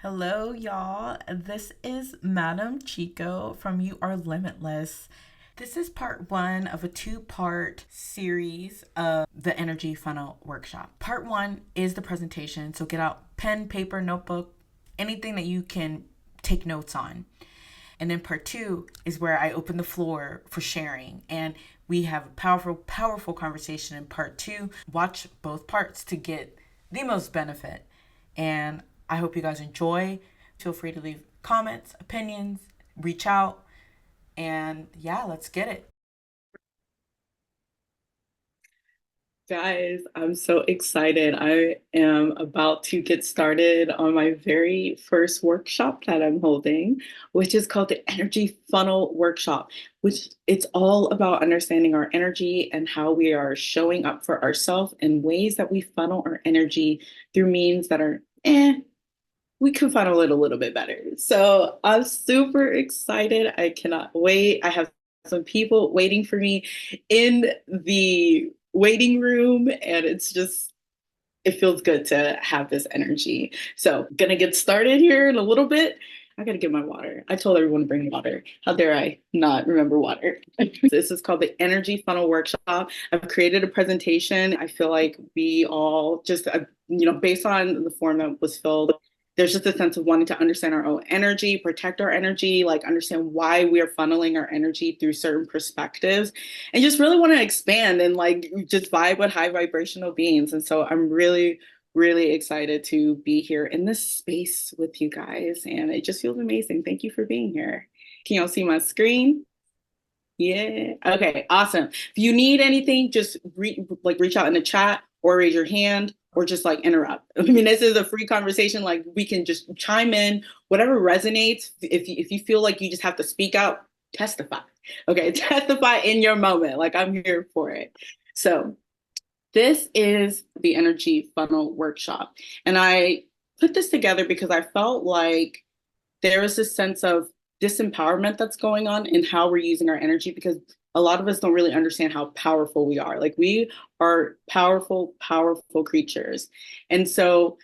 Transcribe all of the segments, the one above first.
Hello, y'all. This is Madam Chico from You Are Limitless. This is part one of a two-part series of the Energy Funnel Workshop. Part one is the presentation, so get out pen, paper, notebook, anything that you can take notes on. And then part two is where I open the floor for sharing. And we have a powerful, powerful conversation in part two. Watch both parts to get the most benefit. And I hope you guys enjoy. Feel free to leave comments, opinions, reach out. And yeah, let's get it. Guys, I'm so excited. I am about to get started on my very first workshop that I'm holding, which is called the Energy Funnel Workshop, which it's all about understanding our energy and how we are showing up for ourselves in ways that we funnel our energy through means that are we can funnel it a little bit better. So I'm super excited. I cannot wait. I have some people waiting for me in the waiting room, and it feels good to have this energy. So, gonna get started here in a little bit. I gotta get my water. I told everyone to bring water. How dare I not remember water? This is called the Energy Funnel Workshop. I've created a presentation. I feel like we all just, based on the form that was filled, there's just a sense of wanting to understand our own energy, protect our energy, like understand why we are funneling our energy through certain perspectives, and just really want to expand and like just vibe with high vibrational beings. And so I'm really, really excited to be here in this space with you guys. And it just feels amazing. Thank you for being here. Can y'all see my screen? Yeah. Okay. Awesome. If you need anything, just reach out in the chat or raise your hand or just like interrupt. I mean, this is a free conversation. Like we can just chime in, whatever resonates. If you feel like you just have to speak out, testify. Okay, testify in your moment. Like I'm here for it. So this is the Energy Funnel Workshop, and I put this together because I felt like there is this sense of disempowerment that's going on in how we're using our energy because a lot of us don't really understand how powerful we are. Like we are powerful, powerful creatures. And so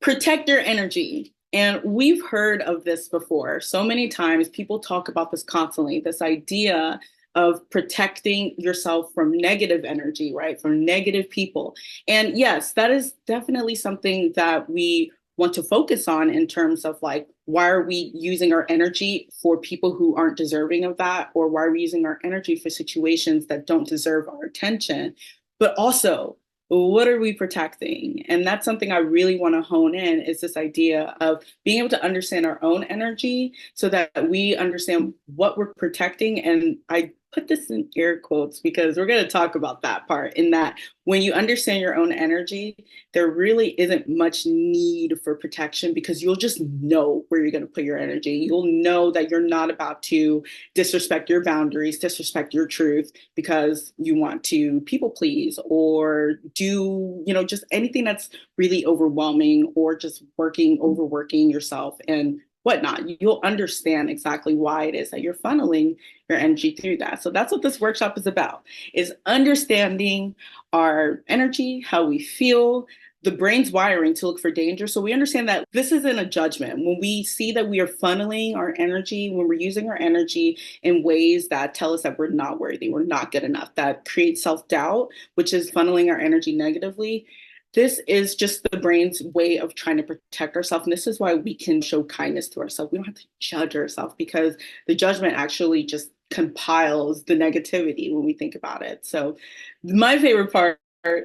protect your energy. And we've heard of this before. So many times people talk about this constantly, this idea of protecting yourself from negative energy, right? From negative people. And yes, that is definitely something that we want to focus on in terms of like, why are we using our energy for people who aren't deserving of that? Or why are we using our energy for situations that don't deserve our attention? But also, what are we protecting? And that's something I really want to hone in is this idea of being able to understand our own energy so that we understand what we're protecting. And I put this in air quotes because we're going to talk about that part in that when you understand your own energy, there really isn't much need for protection because you'll just know where you're going to put your energy. You'll know that you're not about to disrespect your boundaries, disrespect your truth because you want to people please or do, just anything that's really overwhelming or just overworking yourself and whatnot. You'll understand exactly why it is that you're funneling your energy through that. So that's what this workshop is about, is understanding our energy, how we feel, the brain's wiring to look for danger. So we understand that this isn't a judgment. When we see that we are funneling our energy, when we're using our energy in ways that tell us that we're not worthy, we're not good enough, that create self-doubt, which is funneling our energy negatively, this is just the brain's way of trying to protect ourselves. And this is why we can show kindness to ourselves. We don't have to judge ourselves because the judgment actually just compiles the negativity when we think about it. So my favorite part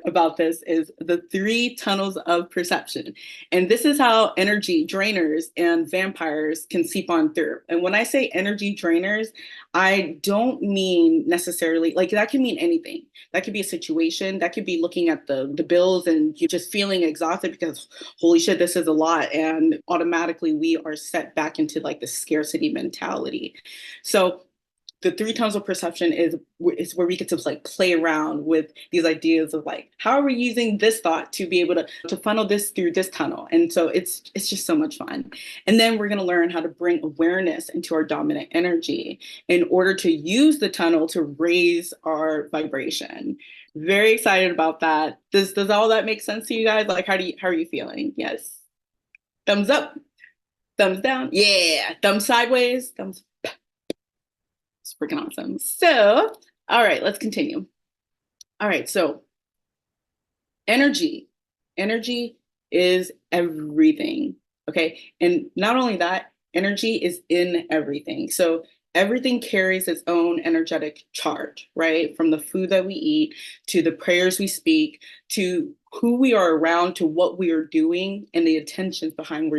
about this is the three tunnels of perception. And this is how energy drainers and vampires can seep on through. And when I say energy drainers, I don't mean necessarily like that can mean anything. That could be a situation, that could be looking at the bills and you just feeling exhausted because holy shit, this is a lot. And automatically we are set back into like the scarcity mentality. So the three tones of perception is where we get to like play around with these ideas of like how are we using this thought to be able to funnel this through this tunnel. And so it's just so much fun. And then we're going to learn how to bring awareness into our dominant energy in order to use the tunnel to raise our vibration. Very excited about that. Does all that make sense to you guys? Like how are you feeling? Yes, thumbs up. Thumbs down. Yeah. Thumbs sideways. Thumbs. It's freaking awesome. So, all right, let's continue. All right. So, energy. Energy is everything. Okay. And not only that, energy is in everything. So everything carries its own energetic charge, right? From the food that we eat to the prayers we speak to who we are around to what we are doing and the intentions behind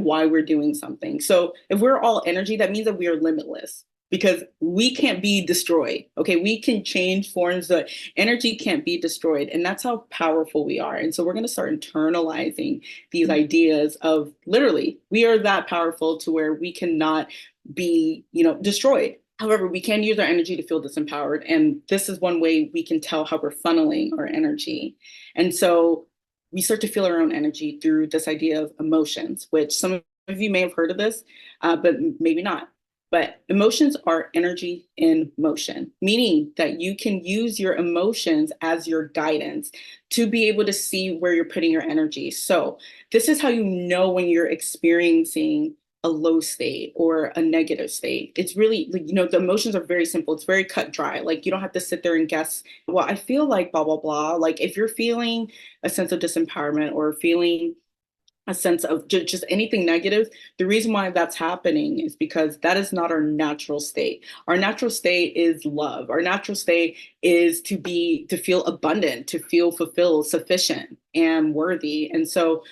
why we're doing something. So if we're all energy, that means that we are limitless because we can't be destroyed. Okay, we can change forms, but energy can't be destroyed. And that's how powerful we are. And so we're going to start internalizing these ideas of literally, we are that powerful to where we cannot be, destroyed. However, we can use our energy to feel disempowered. And this is one way we can tell how we're funneling our energy. And so we start to feel our own energy through this idea of emotions, which some of you may have heard of this, but maybe not. But emotions are energy in motion, meaning that you can use your emotions as your guidance to be able to see where you're putting your energy. So, this is how you know when you're experiencing a low state or a negative state. It's really, the emotions are very simple. It's very cut dry. Like, you don't have to sit there and guess, well, I feel like blah, blah, blah. Like, if you're feeling a sense of disempowerment or feeling a sense of just anything negative, the reason why that's happening is because that is not our natural state. Our natural state is love. Our natural state is to feel abundant, to feel fulfilled, sufficient, and worthy. And so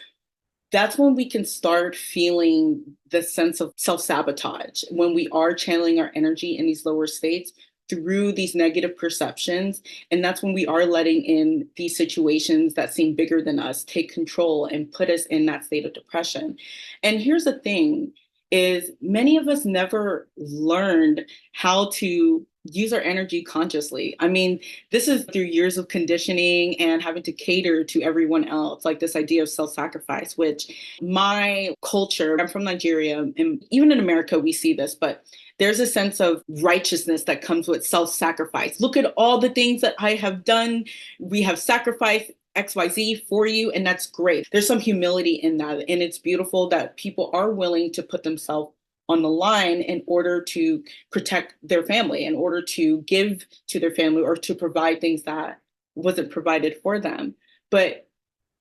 that's when we can start feeling the sense of self-sabotage when we are channeling our energy in these lower states through these negative perceptions. And that's when we are letting in these situations that seem bigger than us take control and put us in that state of depression. And here's the thing is many of us never learned how to use our energy consciously. I mean, this is through years of conditioning and having to cater to everyone else, like this idea of self-sacrifice, which my culture, I'm from Nigeria, and even in America, we see this, but there's a sense of righteousness that comes with self-sacrifice. Look at all the things that I have done. We have sacrificed XYZ for you, and that's great. There's some humility in that, and it's beautiful that people are willing to put themselves on the line in order to protect their family, in order to give to their family, or to provide things that wasn't provided for them. But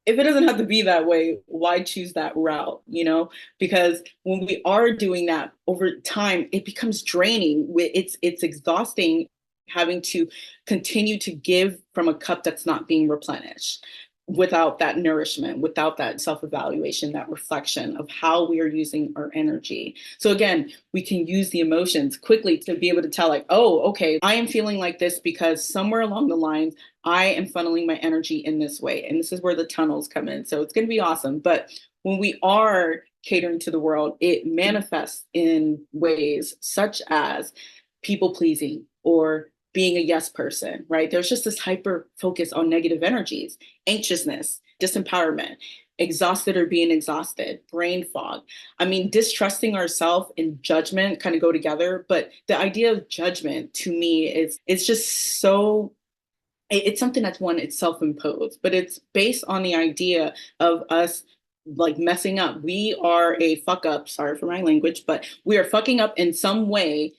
if it doesn't have to be that way, why choose that route? Because when we are doing that over time, it becomes draining. It's exhausting having to continue to give from a cup that's not being replenished without that nourishment, without that self-evaluation, that reflection of how we are using our energy. So again, we can use the emotions quickly to be able to tell like, oh, okay, I am feeling like this because somewhere along the lines, I am funneling my energy in this way. And this is where the tunnels come in. So it's going to be awesome. But when we are catering to the world, it manifests in ways such as people pleasing or being a yes person, right? There's just this hyper focus on negative energies, anxiousness, disempowerment, exhausted or being exhausted, brain fog. I mean, distrusting ourselves and judgment kind of go together, but the idea of judgment to me is it's just so it's something that's it's self-imposed, but it's based on the idea of us like messing up. We are a fuck up, sorry for my language, but we are fucking up in some way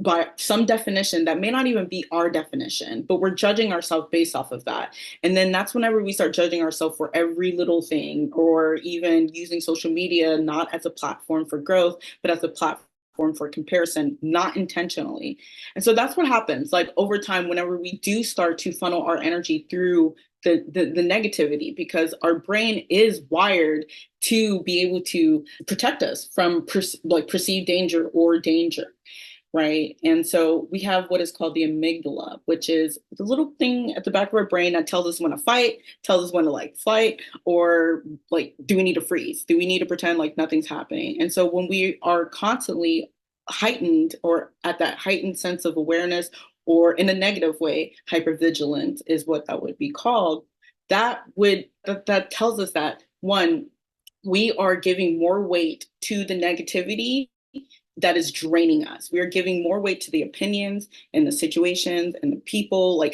by some definition that may not even be our definition, but we're judging ourselves based off of that. And then that's whenever we start judging ourselves for every little thing, or even using social media, not as a platform for growth, but as a platform for comparison, not intentionally. And so that's what happens. Like over time, whenever we do start to funnel our energy through the negativity, because our brain is wired to be able to protect us from perceived danger or danger. Right. And so we have what is called the amygdala, which is the little thing at the back of our brain that tells us when to fight, tells us when to like fight, or like, do we need to freeze? Do we need to pretend like nothing's happening? And so when we are constantly heightened or at that heightened sense of awareness, or in a negative way, hypervigilant is what that would be called, that tells us that one, we are giving more weight to the negativity that is draining us. We are giving more weight to the opinions and the situations and the people,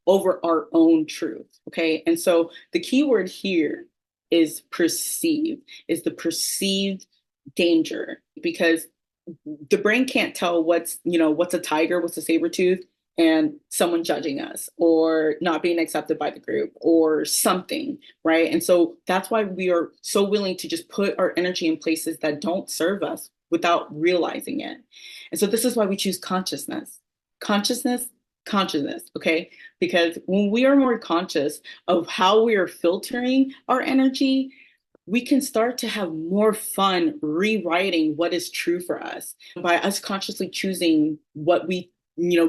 over our own truth. Okay. And so the key word here is perceived, is the perceived danger, because the brain can't tell what's a tiger, what's a saber tooth, and someone judging us or not being accepted by the group or something, right? And so that's why we are so willing to just put our energy in places that don't serve us without realizing it. And so this is why we choose consciousness. Consciousness, consciousness, okay? Because when we are more conscious of how we are filtering our energy, we can start to have more fun rewriting what is true for us by us consciously choosing what we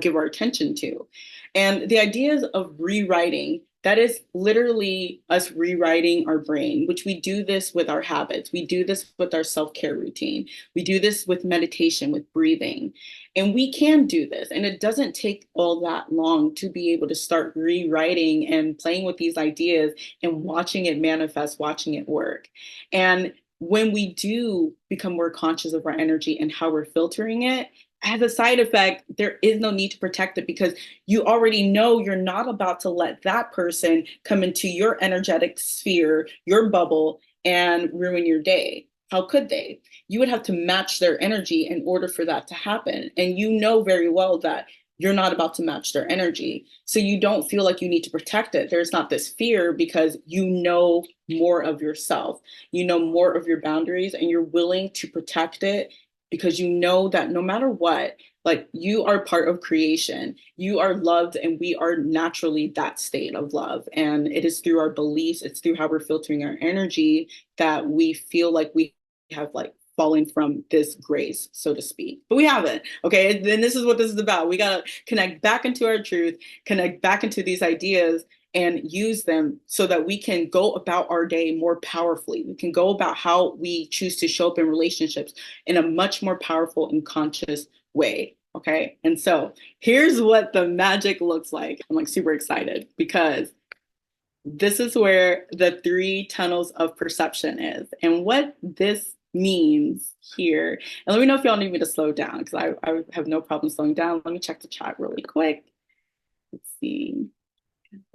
give our attention to. And the ideas of rewriting, that is literally us rewriting our brain, which we do this with our habits. We do this with our self-care routine. We do this with meditation, with breathing. And we can do this. And it doesn't take all that long to be able to start rewriting and playing with these ideas and watching it manifest, watching it work. And when we do become more conscious of our energy and how we're filtering it, as a side effect, there is no need to protect it, because you already know you're not about to let that person come into your energetic sphere, your bubble, and ruin your day. How could they? You would have to match their energy in order for that to happen. And you know very well that you're not about to match their energy. So you don't feel like you need to protect it. There's not this fear, because you know more of yourself. You know more of your boundaries, and you're willing to protect it, because you know that no matter what, like, you are part of creation. You are loved, and we are naturally that state of love. And it is through our beliefs, it's through how we're filtering our energy, that we feel like we have like fallen from this grace, so to speak. But we haven't. Okay. And this is what this is about. We got to connect back into our truth, connect back into these ideas, and use them so that we can go about our day more powerfully. We can go about how we choose to show up in relationships in a much more powerful and conscious way. Okay. And so here's what the magic looks like. I'm like super excited, because this is where the 3 tunnels of perception is. And what this means here, and let me know if y'all need me to slow down, because I have no problem slowing down. Let me check the chat really quick. Let's see.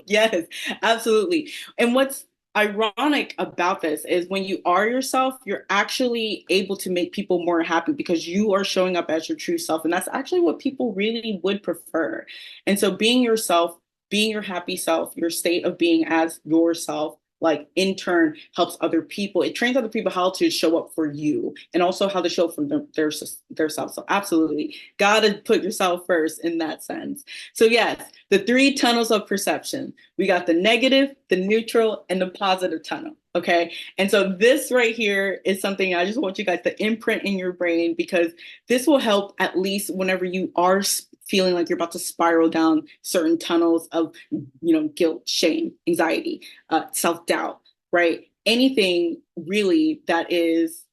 Yes, absolutely. And what's ironic about this is when you are yourself, you're actually able to make people more happy, because you are showing up as your true self. And that's actually what people really would prefer. And so being yourself, being your happy self, your state of being as yourself, like, in turn helps other people. It trains other people how to show up for you, and also how to show up for their self. So absolutely, gotta put yourself first in that sense. So yes, the 3 tunnels of perception. We got the negative, the neutral, and the positive tunnel. Okay. And so this right here is something I just want you guys to imprint in your brain, because this will help, at least whenever you are feeling like you're about to spiral down certain tunnels of, guilt, shame, anxiety, self-doubt, right? Anything really that is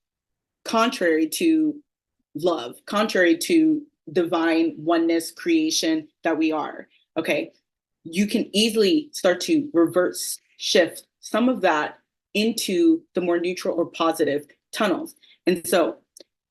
contrary to love, contrary to divine oneness creation that we are. Okay. You can easily start to reverse shift some of that into the more neutral or positive tunnels. And so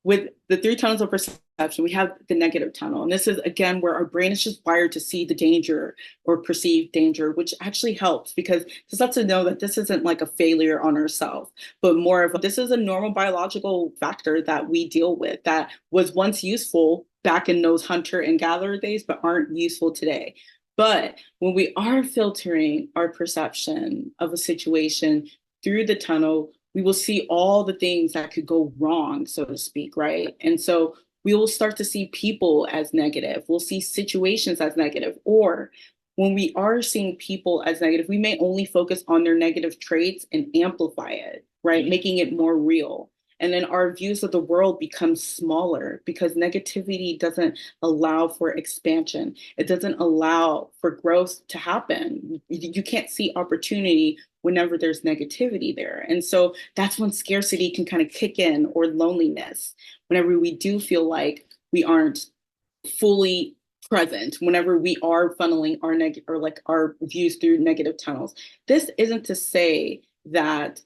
with the 3 tunnels of perception, we have the negative tunnel. And this is, again, where our brain is just wired to see the danger or perceived danger, which actually helps, because this lets us know that this isn't like a failure on ourselves, but more of this is a normal biological factor that we deal with, that was once useful back in those hunter and gatherer days, but aren't useful today. But when we are filtering our perception of a situation through the tunnel, we will see all the things that could go wrong, so to speak, right? And so we will start to see people as negative. We'll see situations as negative. Or when we are seeing people as negative, we may only focus on their negative traits and amplify it, right? Making it more real. And then our views of the world become smaller, because negativity doesn't allow for expansion. It doesn't allow for growth to happen. You can't see opportunity whenever there's negativity there. And so that's when scarcity can kind of kick in, or loneliness, whenever we do feel like we aren't fully present, whenever we are funneling our views through negative tunnels. This isn't to say that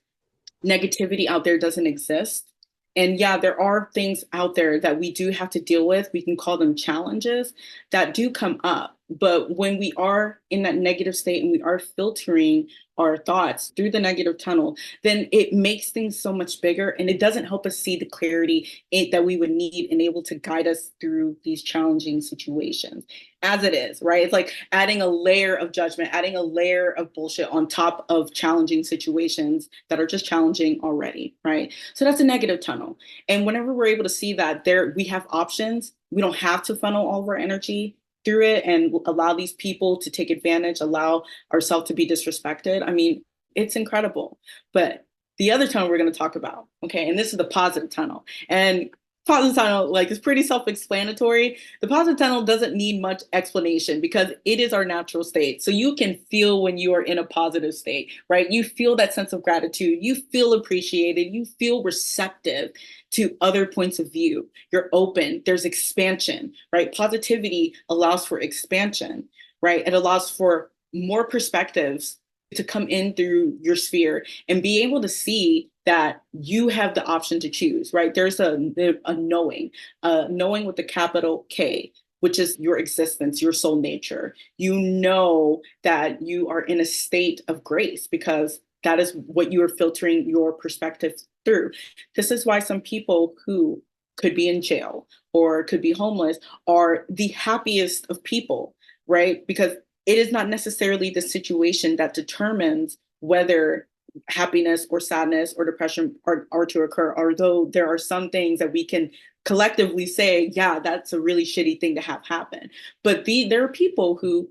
negativity out there doesn't exist. And yeah, there are things out there that we do have to deal with. We can call them challenges that do come up. But when we are in that negative state and we are filtering our thoughts through the negative tunnel, then it makes things so much bigger and it doesn't help us see the clarity that we would need and able to guide us through these challenging situations as it is, right? It's like adding a layer of judgment, adding a layer of bullshit on top of challenging situations that are just challenging already, right? So that's a negative tunnel. And whenever we're able to see that there we have options, we don't have to funnel all of our energy through it and allow these people to take advantage, allow ourselves to be disrespected. I mean, it's incredible. But the other tunnel we're going to talk about, okay, and this is the positive tunnel. And positive tunnel, like, is pretty self-explanatory. The positive tunnel doesn't need much explanation because it is our natural state. So you can feel when you are in a positive state, right? You feel that sense of gratitude. You feel appreciated. You feel receptive to other points of view. You're open. There's expansion, right? Positivity allows for expansion, right? It allows for more perspectives to come in through your sphere and be able to see that you have the option to choose, right? There's a knowing with the capital K, which is your existence, your soul nature. You know that you are in a state of grace because that is what you are filtering your perspective through. This is why some people who could be in jail or could be homeless are the happiest of people, right? Because it is not necessarily the situation that determines whether happiness or sadness or depression are to occur, although there are some things that we can collectively say, yeah, that's a really shitty thing to have happen. But there are people who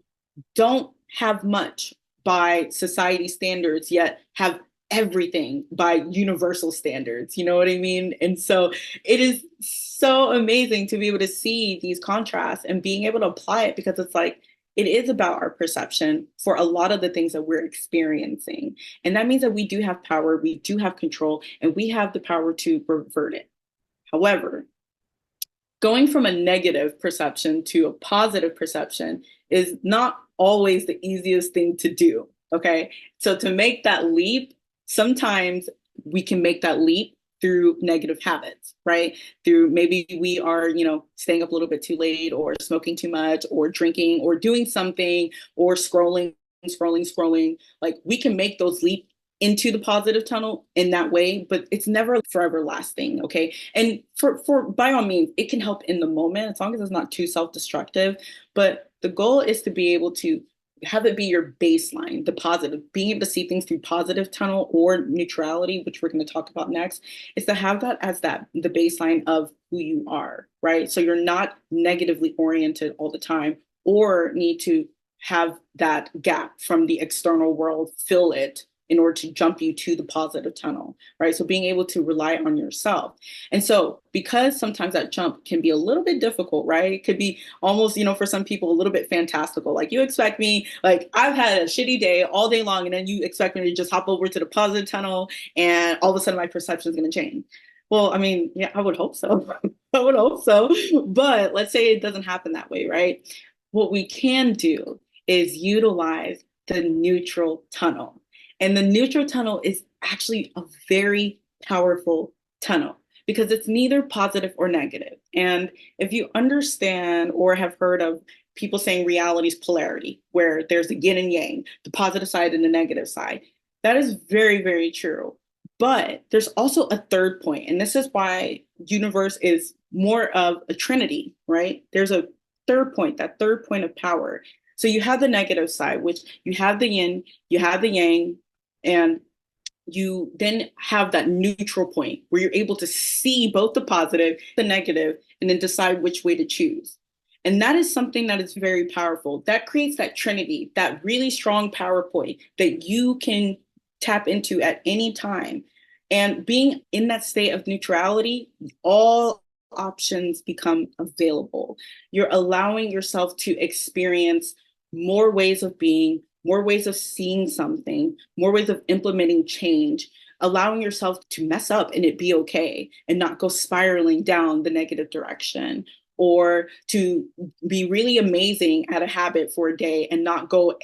don't have much by society standards, yet have everything by universal standards. You know what I mean? And so it is so amazing to be able to see these contrasts and being able to apply it because it's like, it is about our perception for a lot of the things that we're experiencing. And that means that we do have power, we do have control, and we have the power to revert it. However, going from a negative perception to a positive perception is not always the easiest thing to do. Okay. So to make that leap, sometimes we can make that leap through negative habits, right? Through maybe we are, staying up a little bit too late or smoking too much or drinking or doing something or scrolling. Like we can make those leap into the positive tunnel in that way, but it's never forever lasting. Okay. And for by all means, it can help in the moment as long as it's not too self-destructive. But the goal is to be able to have it be your baseline, the positive, being able to see things through positive tunnel or neutrality, which we're going to talk about next, is to have that as the baseline of who you are, right? So you're not negatively oriented all the time or need to have that gap from the external world fill it in order to jump you to the positive tunnel, right? So being able to rely on yourself. And so because sometimes that jump can be a little bit difficult, right? It could be almost, for some people, a little bit fantastical. Like you expect me, like I've had a shitty day all day long, and then you expect me to just hop over to the positive tunnel and all of a sudden my perception is going to change. Well, I mean, yeah, I would hope so. I would hope so. But let's say it doesn't happen that way, right? What we can do is utilize the neutral tunnel. And the neutral tunnel is actually a very powerful tunnel because it's neither positive or negative. And if you understand or have heard of people saying reality is polarity, where there's the yin and yang, the positive side and the negative side, that is very, very true. But there's also a third point, and this is why universe is more of a trinity, right? There's a third point, that third point of power. So you have the negative side, which you have the yin, you have the yang, and you then have that neutral point where you're able to see both the positive, the negative, and then decide which way to choose. And that is something that is very powerful. That creates that trinity, that really strong power point that you can tap into at any time. And being in that state of neutrality, all options become available. You're allowing yourself to experience more ways of being, more ways of seeing something, more ways of implementing change, allowing yourself to mess up and it be okay and not go spiraling down the negative direction, or to be really amazing at a habit for a day and not go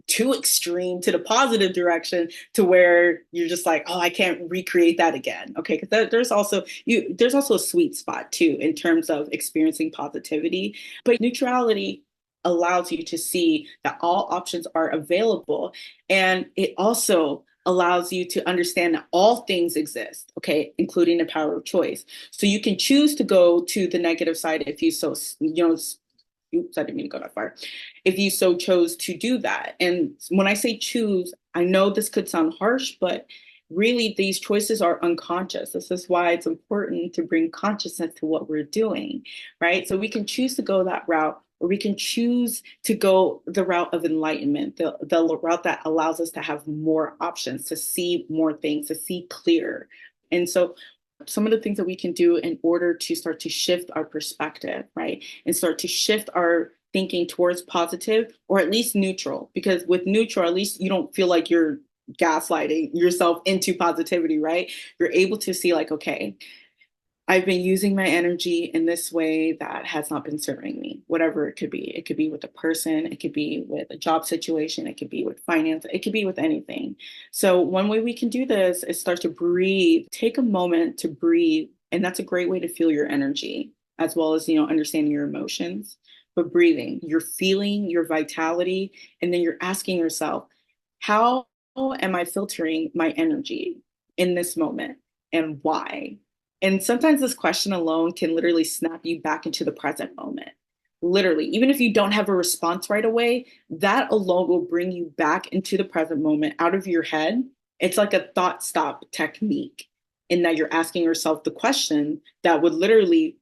too extreme to the positive direction to where you're just like, oh, I can't recreate that again. Okay, because there's also a sweet spot too in terms of experiencing positivity, but neutrality allows you to see that all options are available. And it also allows you to understand that all things exist, okay, including the power of choice. So you can choose to go to the negative side if you so, oops, I didn't mean to go that far. If you so chose to do that. And when I say choose, I know this could sound harsh, but really these choices are unconscious. This is why it's important to bring consciousness to what we're doing, right? So we can choose to go that route, or we can choose to go the route of enlightenment, the route that allows us to have more options, to see more things, to see clearer. And so some of the things that we can do in order to start to shift our perspective, right? And start to shift our thinking towards positive, or at least neutral, because with neutral, at least you don't feel like you're gaslighting yourself into positivity, right? You're able to see like, okay, I've been using my energy in this way that has not been serving me, whatever it could be. It could be with a person, it could be with a job situation, it could be with finance, it could be with anything. So, one way we can do this is start to breathe, take a moment to breathe. And that's a great way to feel your energy, as well as, understanding your emotions. But breathing, you're feeling your vitality, and then you're asking yourself, how am I filtering my energy in this moment, and why? And sometimes this question alone can literally snap you back into the present moment. Literally, even if you don't have a response right away, that alone will bring you back into the present moment out of your head. It's like a thought stop technique, in that you're asking yourself the question that would literally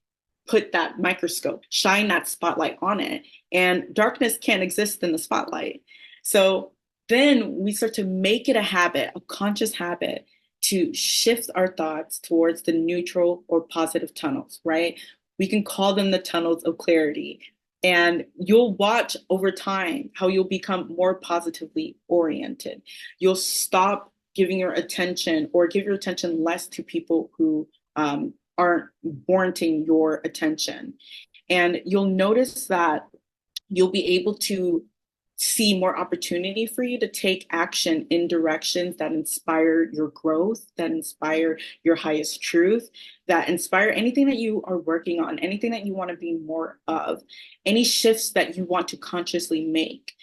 put that microscope, shine that spotlight on it. And darkness can't exist in the spotlight. So then we start to make it a habit, a conscious habit, to shift our thoughts towards the neutral or positive tunnels, right? We can call them the tunnels of clarity. And you'll watch over time how you'll become more positively oriented. You'll stop giving your attention, or give your attention less to people who aren't warranting your attention. And you'll notice that you'll be able to see more opportunity for you to take action in directions that inspire your growth, that inspire your highest truth, that inspire anything that you are working on, anything that you want to be more of, any shifts that you want to consciously make.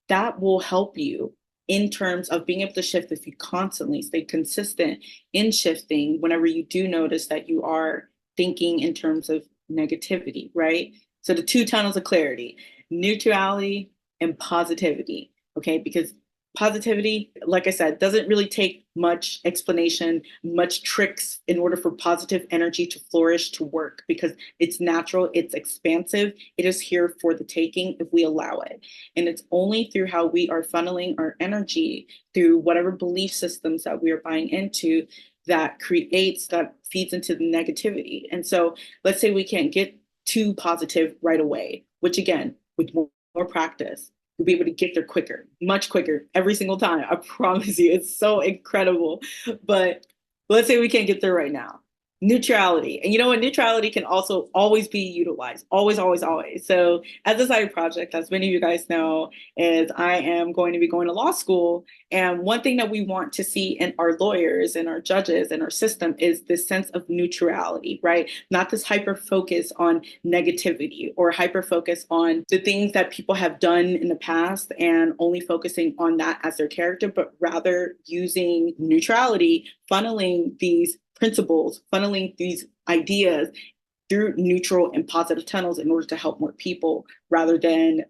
That will help you in terms of being able to shift if you constantly stay consistent in shifting whenever you do notice that you are thinking in terms of negativity, right? So the two tunnels of clarity: neutrality and positivity. Okay, because positivity, like I said, doesn't really take much explanation, much tricks in order for positive energy to flourish, to work, because it's natural, it's expansive, it is here for the taking if we allow it. And it's only through how we are funneling our energy through whatever belief systems that we are buying into that feeds into the negativity. And so let's say we can't get too positive right away, which again, with more practice, you'll be able to get there quicker, much quicker, every single time. I promise you, it's so incredible. But let's say we can't get there right now. Neutrality. And you know what? Neutrality can also always be utilized. Always, always, always. So as a side project, as many of you guys know, is I am going to be going to law school. And one thing that we want to see in our lawyers and our judges and our system is this sense of neutrality, right? Not this hyper focus on negativity, or hyper focus on the things that people have done in the past and only focusing on that as their character, but rather using neutrality, funneling these principles, funneling these ideas through neutral and positive tunnels in order to help more people, rather than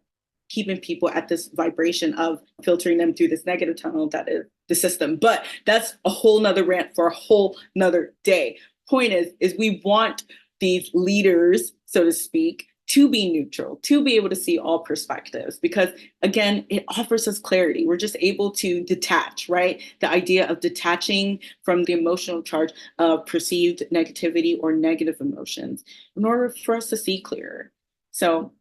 keeping people at this vibration of filtering them through this negative tunnel that is the system. But that's a whole nother rant for a whole nother day. Point is we want these leaders, so to speak, to be neutral, to be able to see all perspectives, because again, it offers us clarity. We're just able to detach, right? The idea of detaching from the emotional charge of perceived negativity or negative emotions in order for us to see clearer. So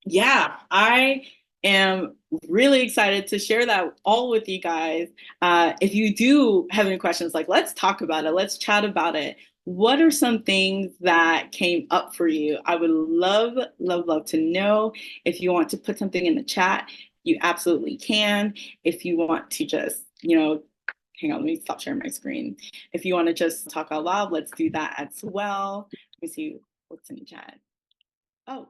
yeah, I am really excited to share that all with you guys. If you do have any questions, like, let's talk about it, let's chat about it. What are some things that came up for you? I would love, love, love to know. If you want to put something in the chat, you absolutely can. If you want to just, hang on, let me stop sharing my screen. If you want to just talk out loud, let's do that as well. Let me see what's in the chat. Oh,